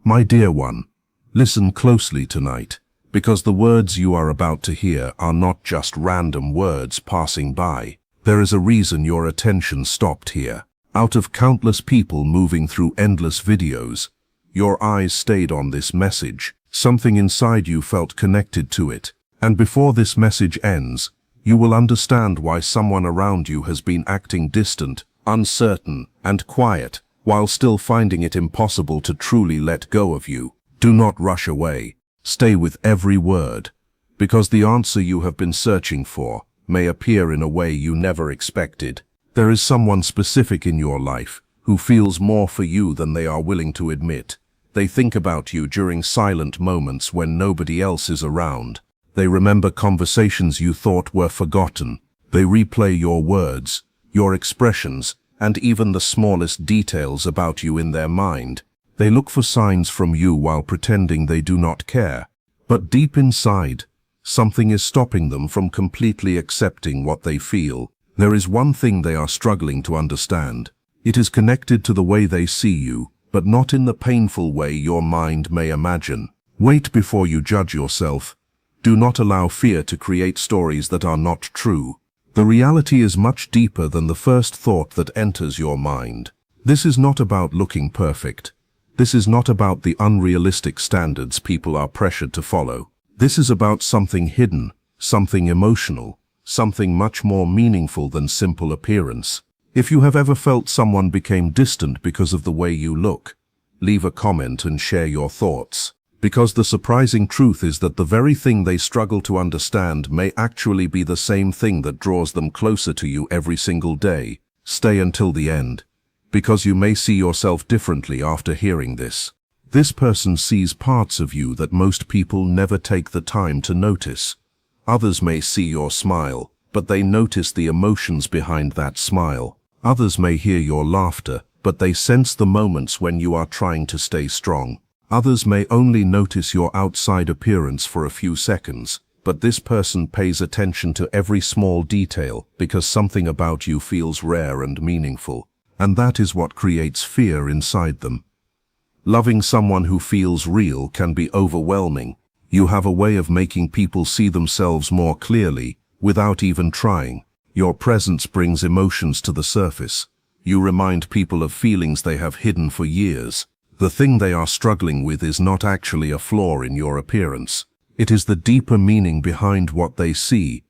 My dear one, listen closely tonight, because the words you are about to hear are not just random words passing by. There is a reason your attention stopped here. Out of countless people moving through endless videos, your eyes stayed on this message. Something inside you felt connected to it. And before this message ends, you will understand why someone around you has been acting distant, uncertain, and quiet, while still finding it impossible to truly let go of you. Do not rush away. Stay with every word, because the answer you have been searching for may appear in a way you never expected. There is someone specific in your life who feels more for you than they are willing to admit. They think about you during silent moments when nobody else is around. They remember conversations you thought were forgotten. They replay your words, your expressions, and even the smallest details about you in their mind. They look for signs from you while pretending they do not care. But deep inside, something is stopping them from completely accepting what they feel. There is one thing they are struggling to understand. It is connected to the way they see you, but not in the painful way your mind may imagine. Wait before you judge yourself. Do not allow fear to create stories that are not true. The reality is much deeper than the first thought that enters your mind. This is not about looking perfect. This is not about the unrealistic standards people are pressured to follow. This is about something hidden, something emotional, something much more meaningful than simple appearance. If you have ever felt someone became distant because of the way you look, leave a comment and share your thoughts. Because the surprising truth is that the very thing they struggle to understand may actually be the same thing that draws them closer to you every single day. Stay until the end, because you may see yourself differently after hearing this. This person sees parts of you that most people never take the time to notice. Others may see your smile, but they notice the emotions behind that smile. Others may hear your laughter, but they sense the moments when you are trying to stay strong. Others may only notice your outside appearance for a few seconds, but this person pays attention to every small detail because something about you feels rare and meaningful. And that is what creates fear inside them. Loving someone who feels real can be overwhelming. You have a way of making people see themselves more clearly without even trying. Your presence brings emotions to the surface. You remind people of feelings they have hidden for years. The thing they are struggling with is not actually a flaw in your appearance. It is the deeper meaning behind what they see.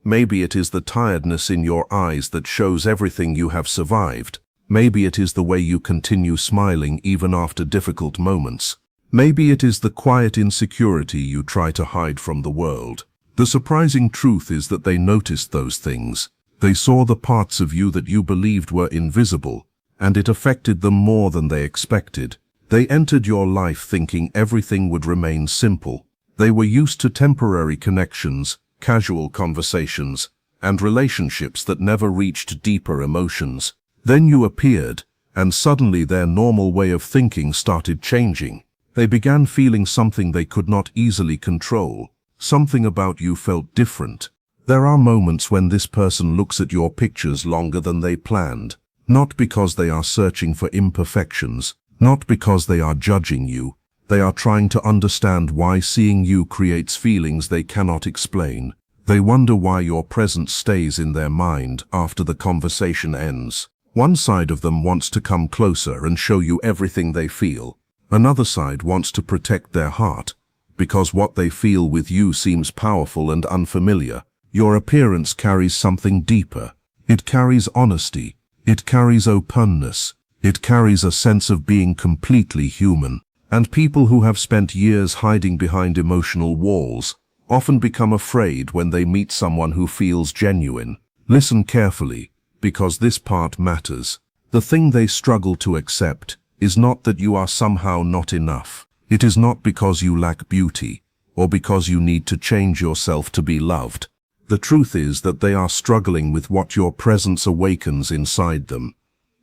Maybe it is the tiredness in your eyes that shows everything you have survived. Maybe it is the way you continue smiling even after difficult moments. Maybe it is the quiet insecurity you try to hide from the world. The surprising truth is that they noticed those things. They saw the parts of you that you believed were invisible, and it affected them more than they expected. They entered your life thinking everything would remain simple. They were used to temporary connections, casual conversations, and relationships that never reached deeper emotions. Then you appeared, and suddenly their normal way of thinking started changing. They began feeling something they could not easily control. Something about you felt different. There are moments when this person looks at your pictures longer than they planned, not because they are searching for imperfections, not because they are judging you. They are trying to understand why seeing you creates feelings they cannot explain. They wonder why your presence stays in their mind after the conversation ends. One side of them wants to come closer and show you everything they feel. Another side wants to protect their heart, because what they feel with you seems powerful and unfamiliar. Your appearance carries something deeper. It carries honesty. It carries openness. It carries a sense of being completely human. And people who have spent years hiding behind emotional walls often become afraid when they meet someone who feels genuine. Listen carefully, because this part matters. The thing they struggle to accept is not that you are somehow not enough. It is not because you lack beauty, or because you need to change yourself to be loved. The truth is that they are struggling with what your presence awakens inside them.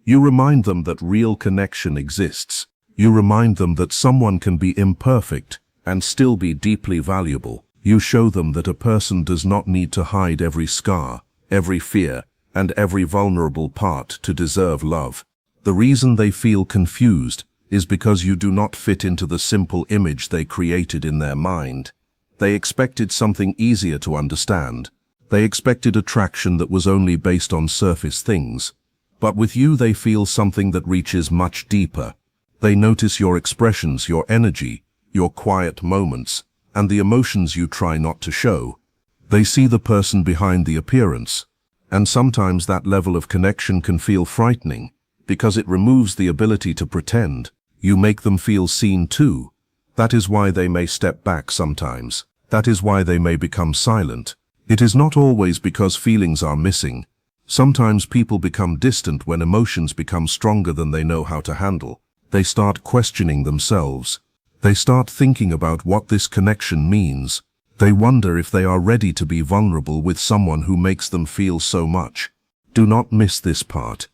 You remind them that real connection exists. You remind them that someone can be imperfect and still be deeply valuable. You show them that a person does not need to hide every scar, every fear, and every vulnerable part to deserve love. The reason they feel confused is because you do not fit into the simple image they created in their mind. They expected something easier to understand. They expected attraction that was only based on surface things. But with you they feel something that reaches much deeper. They notice your expressions, your energy, your quiet moments, and the emotions you try not to show. They see the person behind the appearance. And sometimes that level of connection can feel frightening, because it removes the ability to pretend. You make them feel seen too. That is why they may step back sometimes. That is why they may become silent. It is not always because feelings are missing. Sometimes people become distant when emotions become stronger than they know how to handle. They start questioning themselves. They start thinking about what this connection means. They wonder if they are ready to be vulnerable with someone who makes them feel so much. Do not miss this part,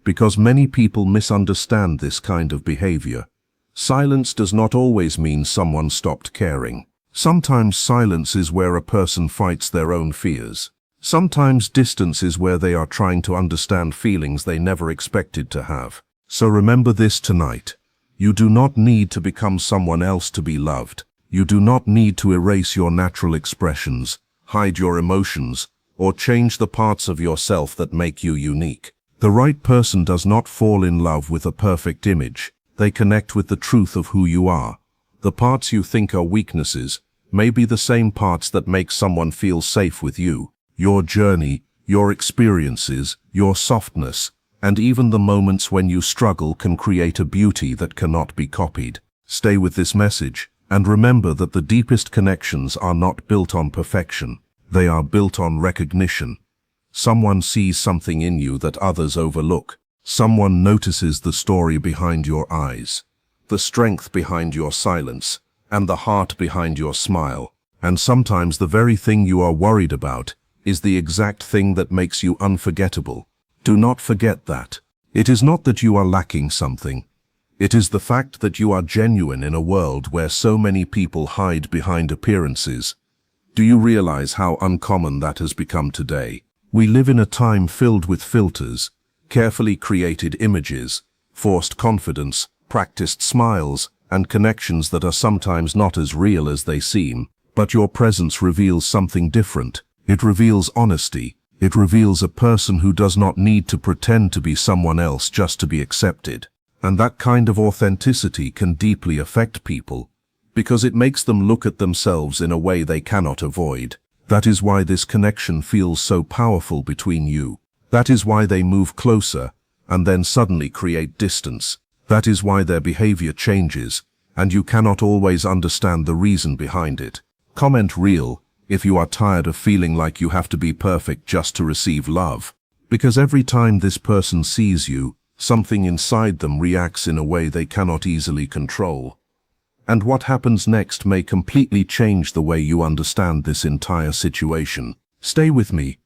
because many people misunderstand this kind of behavior. Silence does not always mean someone stopped caring. Sometimes silence is where a person fights their own fears. Sometimes distance is where they are trying to understand feelings they never expected to have. So remember this tonight. You do not need to become someone else to be loved. You do not need to erase your natural expressions, hide your emotions, or change the parts of yourself that make you unique. The right person does not fall in love with a perfect image. They connect with the truth of who you are. The parts you think are weaknesses may be the same parts that make someone feel safe with you. Your journey, your experiences, your softness, and even the moments when you struggle can create a beauty that cannot be copied. Stay with this message, and remember that the deepest connections are not built on perfection. They are built on recognition. Someone sees something in you that others overlook. Someone notices the story behind your eyes, the strength behind your silence, and the heart behind your smile. And sometimes the very thing you are worried about is the exact thing that makes you unforgettable. Do not forget that. It is not that you are lacking something. It is the fact that you are genuine in a world where so many people hide behind appearances. Do you realize how uncommon that has become today? We live in a time filled with filters, carefully created images, forced confidence, practiced smiles, and connections that are sometimes not as real as they seem. But your presence reveals something different. It reveals honesty. It reveals a person who does not need to pretend to be someone else just to be accepted. And that kind of authenticity can deeply affect people, because it makes them look at themselves in a way they cannot avoid. That is why this connection feels so powerful between you. That is why they move closer, and then suddenly create distance. That is why their behavior changes, and you cannot always understand the reason behind it. Comment real if you are tired of feeling like you have to be perfect just to receive love. Because every time this person sees you, something inside them reacts in a way they cannot easily control. And what happens next may completely change the way you understand this entire situation. Stay with me,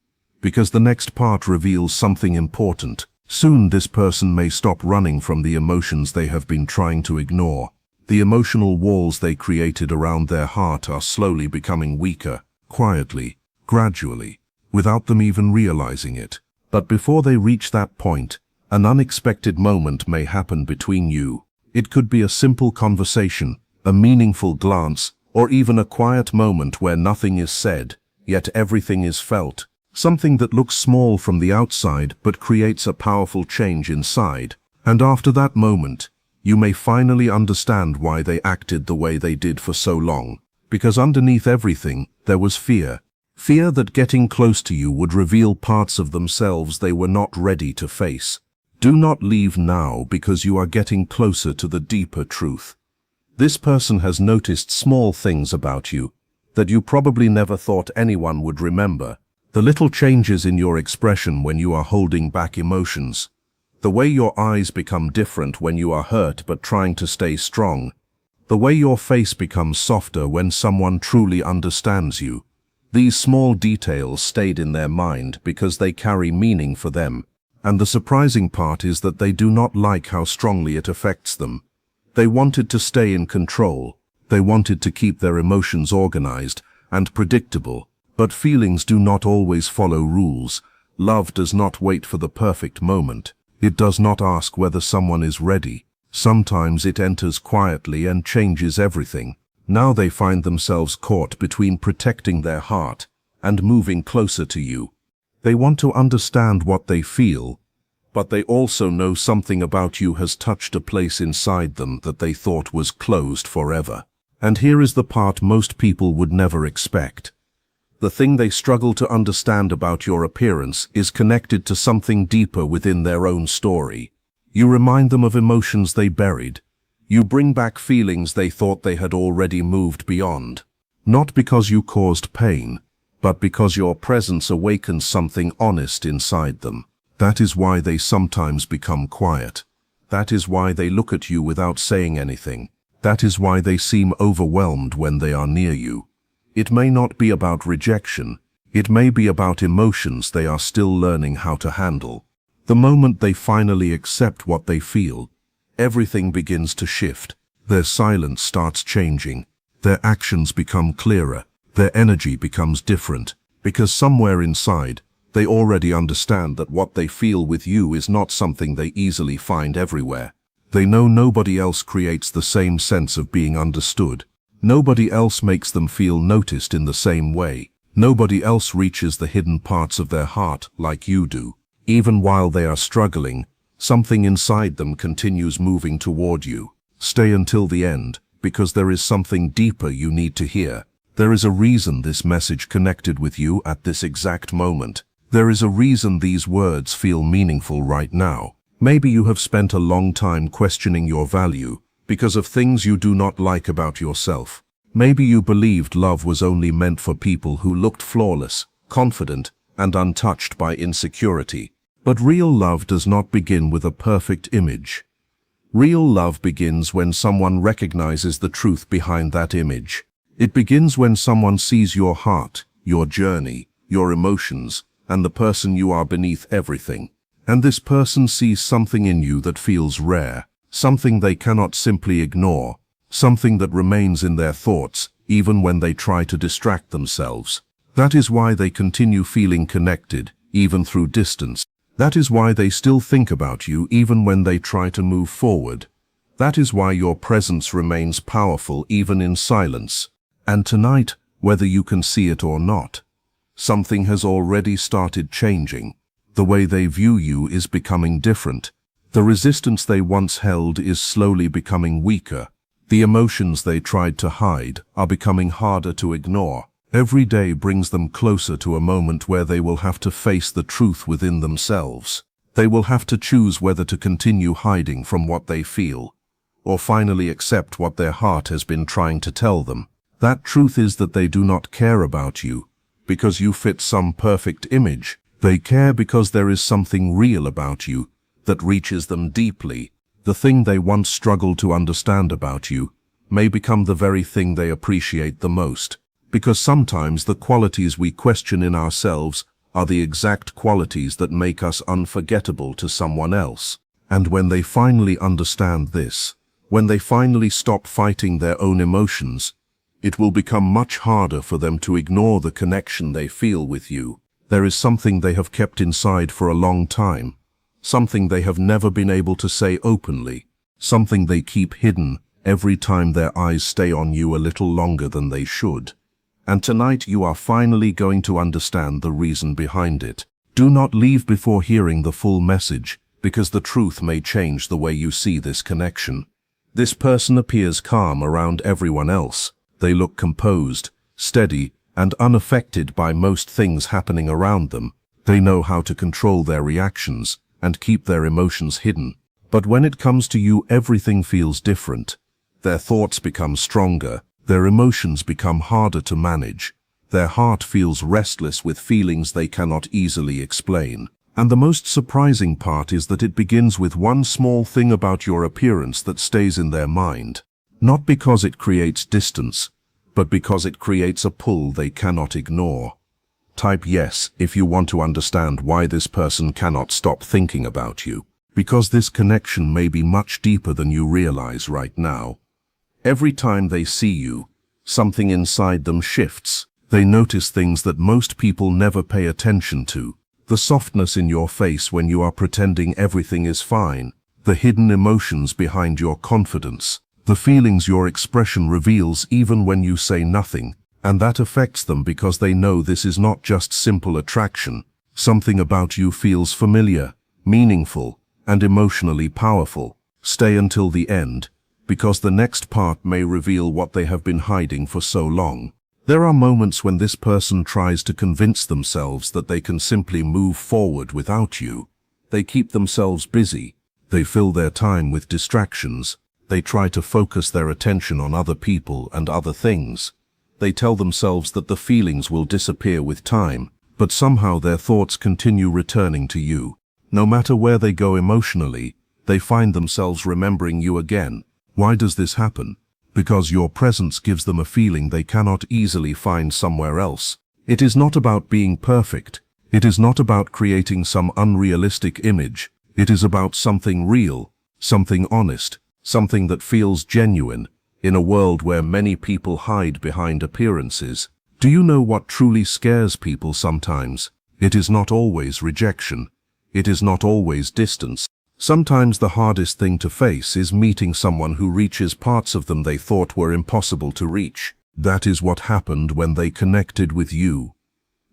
because the next part reveals something important. Soon this person may stop running from the emotions they have been trying to ignore. The emotional walls they created around their heart are slowly becoming weaker, quietly, gradually, without them even realizing it. But before they reach that point, an unexpected moment may happen between you. It could be a simple conversation, a meaningful glance, or even a quiet moment where nothing is said, yet everything is felt. Something that looks small from the outside but creates a powerful change inside. And after that moment, you may finally understand why they acted the way they did for so long. Because underneath everything, there was fear. Fear that getting close to you would reveal parts of themselves they were not ready to face. Do not leave now, because you are getting closer to the deeper truth. This person has noticed small things about you that you probably never thought anyone would remember. The little changes in your expression when you are holding back emotions. The way your eyes become different when you are hurt but trying to stay strong. The way your face becomes softer when someone truly understands you. These small details stayed in their mind because they carry meaning for them. And the surprising part is that they do not like how strongly it affects them. They wanted to stay in control. They wanted to keep their emotions organized and predictable. But feelings do not always follow rules. Love does not wait for the perfect moment. It does not ask whether someone is ready. Sometimes it enters quietly and changes everything. Now they find themselves caught between protecting their heart and moving closer to you. They want to understand what they feel, but they also know something about you has touched a place inside them that they thought was closed forever. And here is the part most people would never expect. The thing they struggle to understand about your appearance is connected to something deeper within their own story. You remind them of emotions they buried. You bring back feelings they thought they had already moved beyond. Not because you caused pain, but because your presence awakens something honest inside them. That is why they sometimes become quiet. That is why they look at you without saying anything. That is why they seem overwhelmed when they are near you. It may not be about rejection. It may be about emotions they are still learning how to handle. The moment they finally accept what they feel, everything begins to shift. Their silence starts changing. Their actions become clearer. Their energy becomes different. Because somewhere inside, they already understand that what they feel with you is not something they easily find everywhere. They know nobody else creates the same sense of being understood. Nobody else makes them feel noticed in the same way. Nobody else reaches the hidden parts of their heart like you do. Even while they are struggling, something inside them continues moving toward you. Stay until the end, because there is something deeper you need to hear. There is a reason this message connected with you at this exact moment. There is a reason these words feel meaningful right now. Maybe you have spent a long time questioning your value because of things you do not like about yourself. Maybe you believed love was only meant for people who looked flawless, confident, and untouched by insecurity. But real love does not begin with a perfect image. Real love begins when someone recognizes the truth behind that image. It begins when someone sees your heart, your journey, your emotions, and the person you are beneath everything. And this person sees something in you that feels rare, something they cannot simply ignore, something that remains in their thoughts, even when they try to distract themselves. That is why they continue feeling connected, even through distance. That is why they still think about you even when they try to move forward. That is why your presence remains powerful even in silence. And tonight, whether you can see it or not, something has already started changing. The way they view you is becoming different. The resistance they once held is slowly becoming weaker. The emotions they tried to hide are becoming harder to ignore. Every day brings them closer to a moment where they will have to face the truth within themselves. They will have to choose whether to continue hiding from what they feel, or finally accept what their heart has been trying to tell them. That truth is that they do not care about you because you fit some perfect image. They care because there is something real about you that reaches them deeply. The thing they once struggled to understand about you may become the very thing they appreciate the most. Because sometimes the qualities we question in ourselves are the exact qualities that make us unforgettable to someone else. And when they finally understand this, when they finally stop fighting their own emotions, it will become much harder for them to ignore the connection they feel with you. There is something they have kept inside for a long time, something they have never been able to say openly, something they keep hidden every time their eyes stay on you a little longer than they should. And tonight you are finally going to understand the reason behind it. Do not leave before hearing the full message, because the truth may change the way you see this connection. This person appears calm around everyone else. They look composed, steady, and unaffected by most things happening around them. They know how to control their reactions and keep their emotions hidden. But when it comes to you, everything feels different. Their thoughts become stronger. Their emotions become harder to manage. Their heart feels restless with feelings they cannot easily explain. And the most surprising part is that it begins with one small thing about your appearance that stays in their mind. Not because it creates distance, but because it creates a pull they cannot ignore. Type yes if you want to understand why this person cannot stop thinking about you. Because this connection may be much deeper than you realize right now. Every time they see you, something inside them shifts. They notice things that most people never pay attention to. The softness in your face when you are pretending everything is fine. the hidden emotions behind your confidence, the feelings your expression reveals even when you say nothing, and that affects them because they know this is not just simple attraction. Something about you feels familiar, meaningful, and emotionally powerful. Stay until the end, because the next part may reveal what they have been hiding for so long. There are moments when this person tries to convince themselves that they can simply move forward without you. They keep themselves busy. They fill their time with distractions. They try to focus their attention on other people and other things. They tell themselves that the feelings will disappear with time, but somehow their thoughts continue returning to you. No matter where they go emotionally, they find themselves remembering you again. Why does this happen? Because your presence gives them a feeling they cannot easily find somewhere else. It is not about being perfect. It is not about creating some unrealistic image. It is about something real, something honest, something that feels genuine, in a world where many people hide behind appearances. Do you know what truly scares people sometimes? It is not always rejection. It is not always distance. Sometimes the hardest thing to face is meeting someone who reaches parts of them they thought were impossible to reach. That is what happened when they connected with you.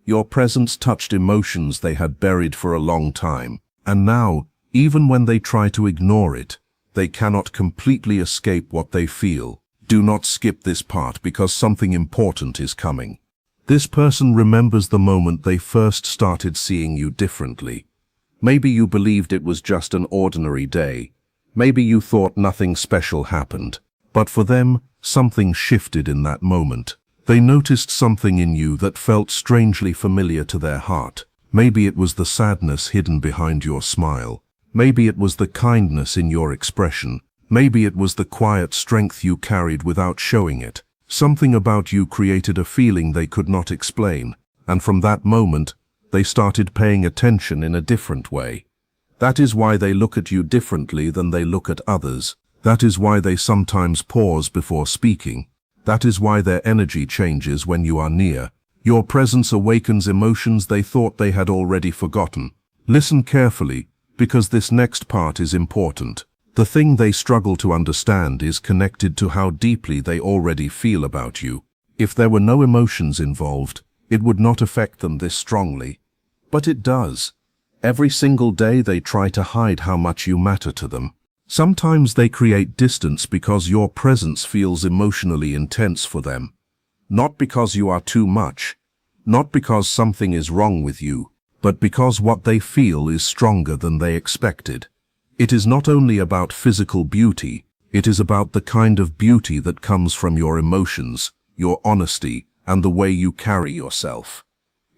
Your presence touched emotions they had buried for a long time. And now, even when they try to ignore it, they cannot completely escape what they feel. Do not skip this part because something important is coming. This person remembers the moment they first started seeing you differently. Maybe you believed it was just an ordinary day. Maybe you thought nothing special happened. But for them, something shifted in that moment. They noticed something in you that felt strangely familiar to their heart. Maybe it was the sadness hidden behind your smile. Maybe it was the kindness in your expression. Maybe it was the quiet strength you carried without showing it. Something about you created a feeling they could not explain. And from that moment, they started paying attention in a different way. That is why they look at you differently than they look at others. That is why they sometimes pause before speaking. That is why their energy changes when you are near. Your presence awakens emotions they thought they had already forgotten. Listen carefully, because this next part is important. The thing they struggle to understand is connected to how deeply they already feel about you. If there were no emotions involved, it would not affect them this strongly. But it does. Every single day they try to hide how much you matter to them. Sometimes they create distance because your presence feels emotionally intense for them. Not because you are too much, not because something is wrong with you, but because what they feel is stronger than they expected. It is not only about physical beauty, it is about the kind of beauty that comes from your emotions, your honesty, and the way you carry yourself.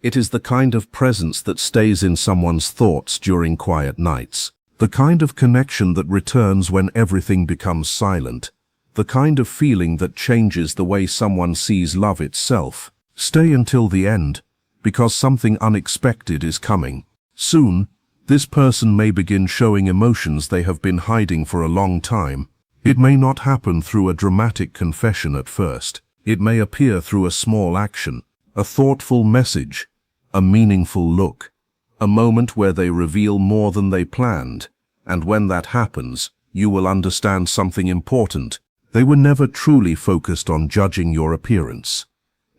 It is the kind of presence that stays in someone's thoughts during quiet nights, the kind of connection that returns when everything becomes silent, the kind of feeling that changes the way someone sees love itself. Stay until the end, because something unexpected is coming. Soon, this person may begin showing emotions they have been hiding for a long time. It may not happen through a dramatic confession at first. It may appear through a small action, a thoughtful message, a meaningful look, a moment where they reveal more than they planned. And when that happens, you will understand something important. They were never truly focused on judging your appearance.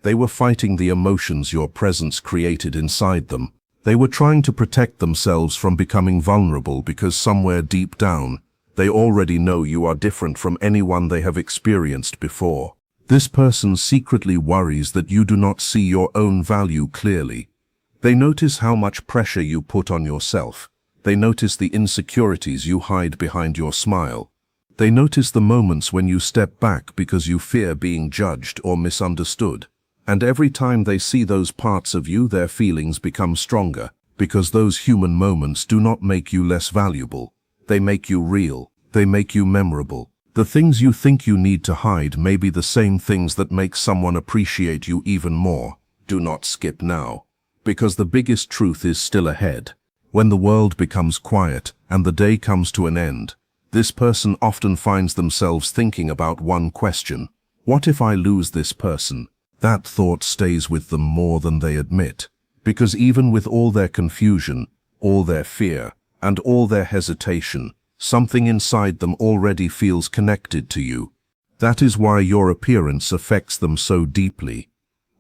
They were fighting the emotions your presence created inside them. They were trying to protect themselves from becoming vulnerable because somewhere deep down, they already know you are different from anyone they have experienced before. This person secretly worries that you do not see your own value clearly. They notice how much pressure you put on yourself. They notice the insecurities you hide behind your smile. They notice the moments when you step back because you fear being judged or misunderstood. And every time they see those parts of you, their feelings become stronger, because those human moments do not make you less valuable. They make you real. They make you memorable. The things you think you need to hide may be the same things that make someone appreciate you even more. Do not skip now, because the biggest truth is still ahead. When the world becomes quiet and the day comes to an end, this person often finds themselves thinking about one question: what if I lose this person? That thought stays with them more than they admit, because even with all their confusion, all their fear, and all their hesitation, Something inside them already feels connected to you. That is why your appearance affects them so deeply.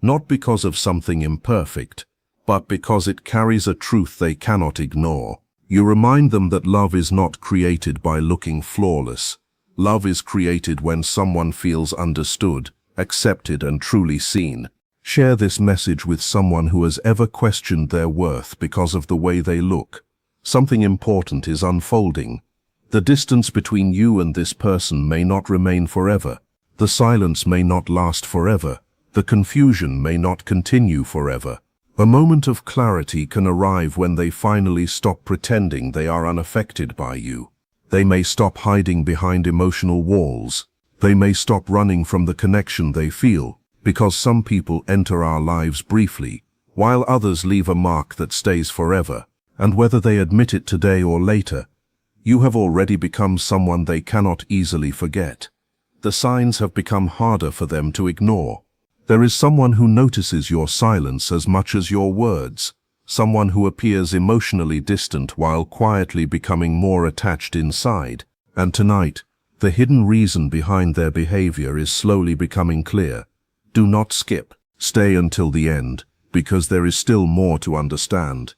Not because of something imperfect, but because it carries a truth they cannot ignore. You remind them that love is not created by looking flawless. Love is created when someone feels understood, accepted, and truly seen. Share this message with someone who has ever questioned their worth because of the way they look. Something important is unfolding. The distance between you and this person may not remain forever. The silence may not last forever. The confusion may not continue forever. A moment of clarity can arrive when they finally stop pretending they are unaffected by you. They may stop hiding behind emotional walls. They may stop running from the connection they feel, because some people enter our lives briefly, while others leave a mark that stays forever. And whether they admit it today or later, you have already become someone they cannot easily forget. The signs have become harder for them to ignore. There is someone who notices your silence as much as your words, someone who appears emotionally distant while quietly becoming more attached inside. And tonight, the hidden reason behind their behavior is slowly becoming clear. Do not skip. Stay until the end, because there is still more to understand.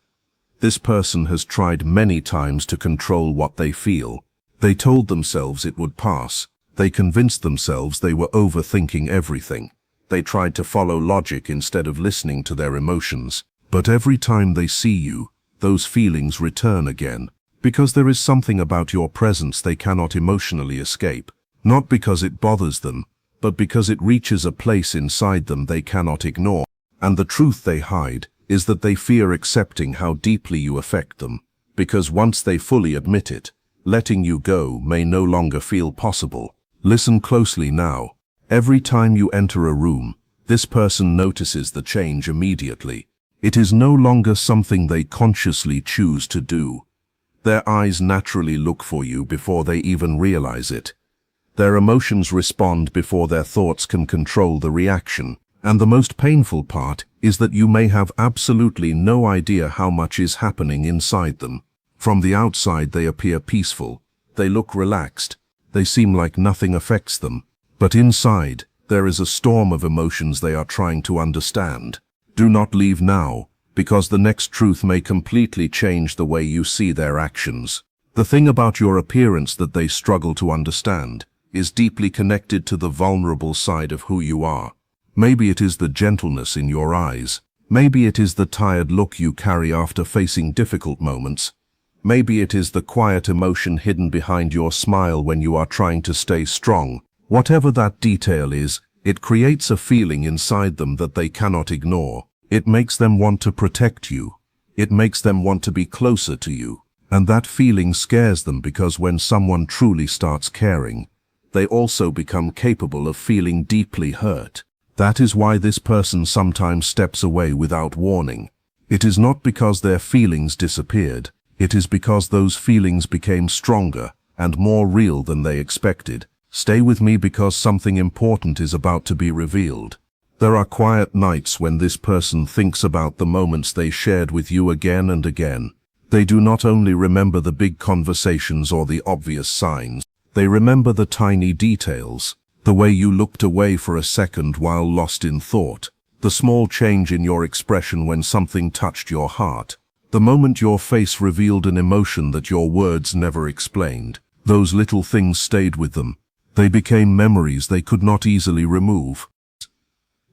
This person has tried many times to control what they feel. They told themselves it would pass. They convinced themselves they were overthinking everything. They tried to follow logic instead of listening to their emotions. But every time they see you, those feelings return again. Because there is something about your presence they cannot emotionally escape. Not because it bothers them, but because it reaches a place inside them they cannot ignore. And the truth they hide is that they fear accepting how deeply you affect them. Because once they fully admit it, letting you go may no longer feel possible. Listen closely now. Every time you enter a room, this person notices the change immediately. It is no longer something they consciously choose to do. Their eyes naturally look for you before they even realize it. Their emotions respond before their thoughts can control the reaction. And the most painful part is that you may have absolutely no idea how much is happening inside them. From the outside they appear peaceful. They look relaxed. They seem like nothing affects them. But inside, there is a storm of emotions they are trying to understand. Do not leave now, because the next truth may completely change the way you see their actions. The thing about your appearance that they struggle to understand is deeply connected to the vulnerable side of who you are. Maybe it is the gentleness in your eyes. Maybe it is the tired look you carry after facing difficult moments. Maybe it is the quiet emotion hidden behind your smile when you are trying to stay strong. Whatever that detail is, it creates a feeling inside them that they cannot ignore. It makes them want to protect you. It makes them want to be closer to you. And that feeling scares them because when someone truly starts caring, they also become capable of feeling deeply hurt. That is why this person sometimes steps away without warning. It is not because their feelings disappeared. It is because those feelings became stronger and more real than they expected. Stay with me because something important is about to be revealed. There are quiet nights when this person thinks about the moments they shared with you again and again. They do not only remember the big conversations or the obvious signs. They remember the tiny details. The way you looked away for a second while lost in thought. The small change in your expression when something touched your heart. The moment your face revealed an emotion that your words never explained. Those little things stayed with them. They became memories they could not easily remove.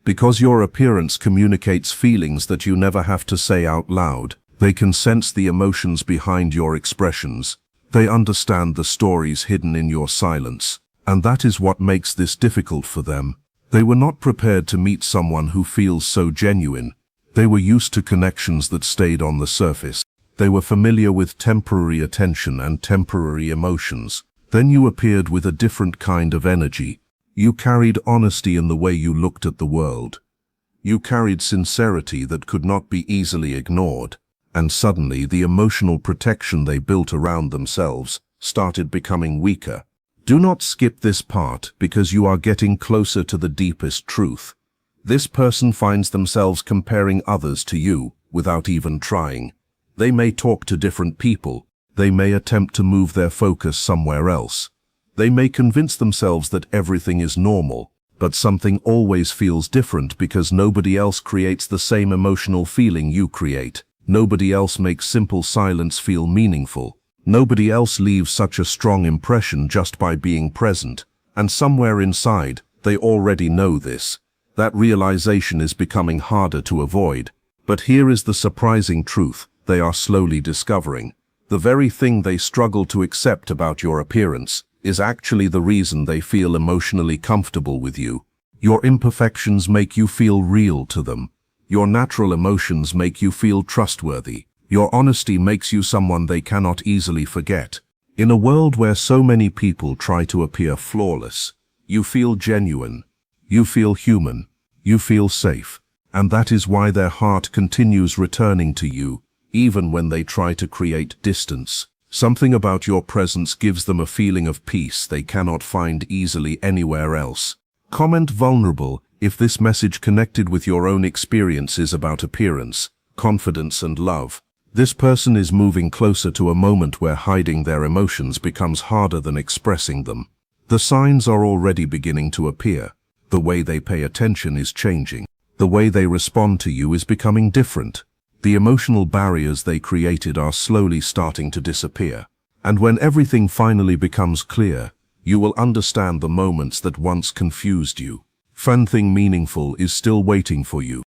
Because your appearance communicates feelings that you never have to say out loud. They can sense the emotions behind your expressions. They understand the stories hidden in your silence. And that is what makes this difficult for them. They were not prepared to meet someone who feels so genuine. They were used to connections that stayed on the surface. They were familiar with temporary attention and temporary emotions. Then you appeared with a different kind of energy. You carried honesty in the way you looked at the world. You carried sincerity that could not be easily ignored. And suddenly the emotional protection they built around themselves started becoming weaker. Do not skip this part because you are getting closer to the deepest truth. This person finds themselves comparing others to you without even trying. They may talk to different people, They may attempt to move their focus somewhere else. They may convince themselves that everything is normal, but something always feels different because nobody else creates the same emotional feeling you create. Nobody else makes simple silence feel meaningful. Nobody else leaves such a strong impression just by being present. And somewhere inside, they already know this. That realization is becoming harder to avoid. But here is the surprising truth they are slowly discovering. The very thing they struggle to accept about your appearance is actually the reason they feel emotionally comfortable with you. Your imperfections make you feel real to them. Your natural emotions make you feel trustworthy. Your honesty makes you someone they cannot easily forget. In a world where so many people try to appear flawless, you feel genuine. You feel human. You feel safe. And that is why their heart continues returning to you, even when they try to create distance. Something about your presence gives them a feeling of peace they cannot find easily anywhere else. Comment vulnerable if this message connected with your own experiences about appearance, confidence and love. This person is moving closer to a moment where hiding their emotions becomes harder than expressing them. The signs are already beginning to appear. The way they pay attention is changing. The way they respond to you is becoming different. The emotional barriers they created are slowly starting to disappear. And when everything finally becomes clear, you will understand the moments that once confused you. Something meaningful is still waiting for you.